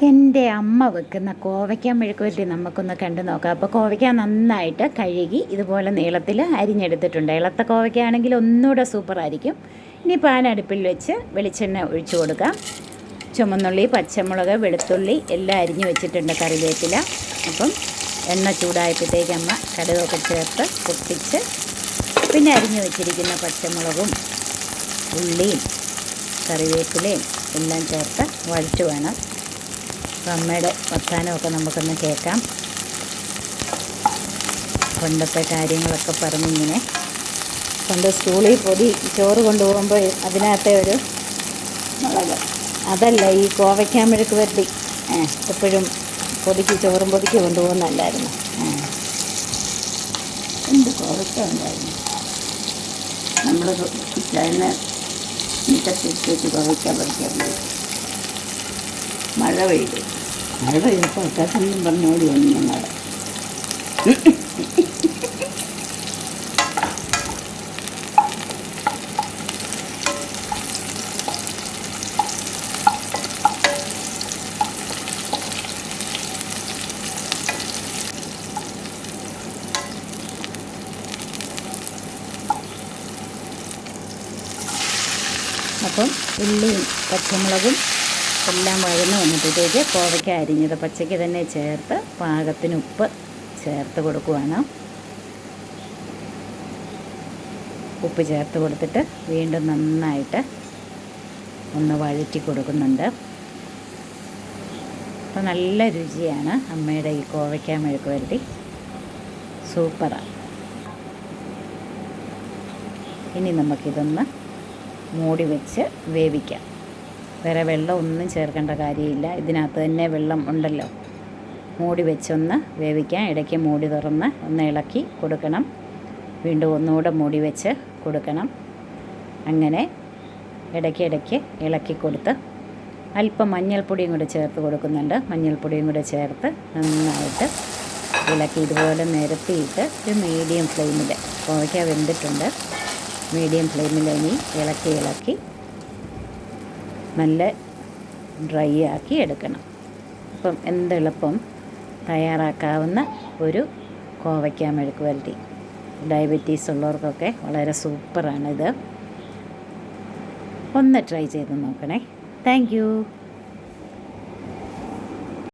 എൻ്റെ അമ്മ വെക്കുന്ന കോവയ്ക്ക മെഴുക്കുവരട്ടി നമുക്കൊന്ന് കണ്ടു നോക്കാം. അപ്പോൾ കോവയ്ക്ക നന്നായിട്ട് കഴുകി ഇതുപോലെ നീളത്തിൽ അരിഞ്ഞെടുത്തിട്ടുണ്ട്. ഇളത്ത കോവയ്ക്ക ആണെങ്കിൽ ഒന്നുകൂടെ സൂപ്പറായിരിക്കും. ഇനി പാൻ അടുപ്പിൽ വെച്ച് വെളിച്ചെണ്ണ ഒഴിച്ചു കൊടുക്കാം. ചുമന്നുള്ളി, പച്ചമുളക്, വെളുത്തുള്ളി എല്ലാം അരിഞ്ഞു വെച്ചിട്ടുണ്ട്, കറിവേപ്പില. അപ്പം എണ്ണ ചൂടായപ്പോഴത്തേക്ക് അമ്മ കടുകൊക്കെ ചേർത്ത് പൊട്ടിച്ച് പിന്നെ അരിഞ്ഞു വെച്ചിരിക്കുന്ന പച്ചമുളകും ഉള്ളിയും കറിവേപ്പിലയും എല്ലാം ചേർത്ത് വഴച്ചു വേണം. അപ്പം അമ്മയുടെ വർത്താനമൊക്കെ നമുക്കൊന്ന് കേൾക്കാം. പണ്ടത്തെ കാര്യങ്ങളൊക്കെ പറഞ്ഞിങ്ങനെ, പണ്ട് സ്കൂളിൽ ചോറ് കൊണ്ടുപോകുമ്പോൾ അതിനകത്തെ ഒരു മുളക്, അതല്ല ഈ കോവയ്ക്ക മെഴുക്ക് വരട്ടി എപ്പോഴും ചോറും പൊതിക്ക് കൊണ്ടുപോകുന്നല്ലായിരുന്നു. എന്ത് കോവയ്ക്ക ഉണ്ടായിരുന്നു. നമ്മൾ കിട്ടാൻ മുറ്റത്തിട്ട് കോവയ്ക്ക പറിക്കാൻ പോയി. മഴ പെയ്തപ്പോൾ ഒറ്റസമയം പറഞ്ഞോടി വന്നു ഞങ്ങൾ. അപ്പം ഉള്ളിയും പച്ചമുളകും എല്ലാം വഴന്ന് വന്നപ്പോഴത്തേക്ക് കോവയ്ക്ക അരിഞ്ഞത് പച്ചയ്ക്ക് തന്നെ ചേർത്ത് പാകത്തിന് ഉപ്പ് ചേർത്ത് കൊടുക്കുവാണ്. ഉപ്പ് ചേർത്ത് കൊടുത്തിട്ട് വീണ്ടും നന്നായിട്ട് ഒന്ന് വഴറ്റി കൊടുക്കുന്നുണ്ട്. അപ്പോൾ നല്ല രുചിയാണ് അമ്മയുടെ ഈ കോവയ്ക്ക മെഴുക്ക് വരട്ടി, സൂപ്പറാണ്. ഇനി നമുക്കിതൊന്ന് മൂടി വെച്ച് വേവിക്കാം. വേറെ വെള്ളം ഒന്നും ചേർക്കേണ്ട കാര്യമില്ല, ഇതിനകത്ത് തന്നെ വെള്ളം ഉണ്ടല്ലോ. മൂടി വെച്ചൊന്ന് വേവിക്കാം. ഇടയ്ക്ക് മൂടി തുറന്ന് ഒന്ന് ഇളക്കി കൊടുക്കണം. വീണ്ടും ഒന്നുകൂടെ മൂടി വെച്ച് കൊടുക്കണം. അങ്ങനെ ഇടയ്ക്ക് ഇളക്കി കൊടുത്ത് അല്പം മഞ്ഞൾപ്പൊടിയും കൂടെ ചേർത്ത് കൊടുക്കുന്നുണ്ട്. മഞ്ഞൾപ്പൊടിയും കൂടെ ചേർത്ത് നന്നായിട്ട് ഇളക്കി ഇതുപോലെ നിരത്തിയിട്ട് ഒരു മീഡിയം ഫ്ലെയിമിൽ, കോവയ്ക്ക വെന്തിട്ടുണ്ട്, മീഡിയം ഫ്ലെയിമിൽ ഇനി ഇളക്കി നല്ല ഡ്രൈ ആക്കി എടുക്കണം. അപ്പം എന്തെളുപ്പം തയ്യാറാക്കാവുന്ന ഒരു കോവയ്ക്ക മെഴുക്ക് വരട്ടി. ഡയബറ്റീസ് ഉള്ളവർക്കൊക്കെ വളരെ സൂപ്പറാണിത്. ഒന്ന് ട്രൈ ചെയ്ത് നോക്കണേ. Thank you.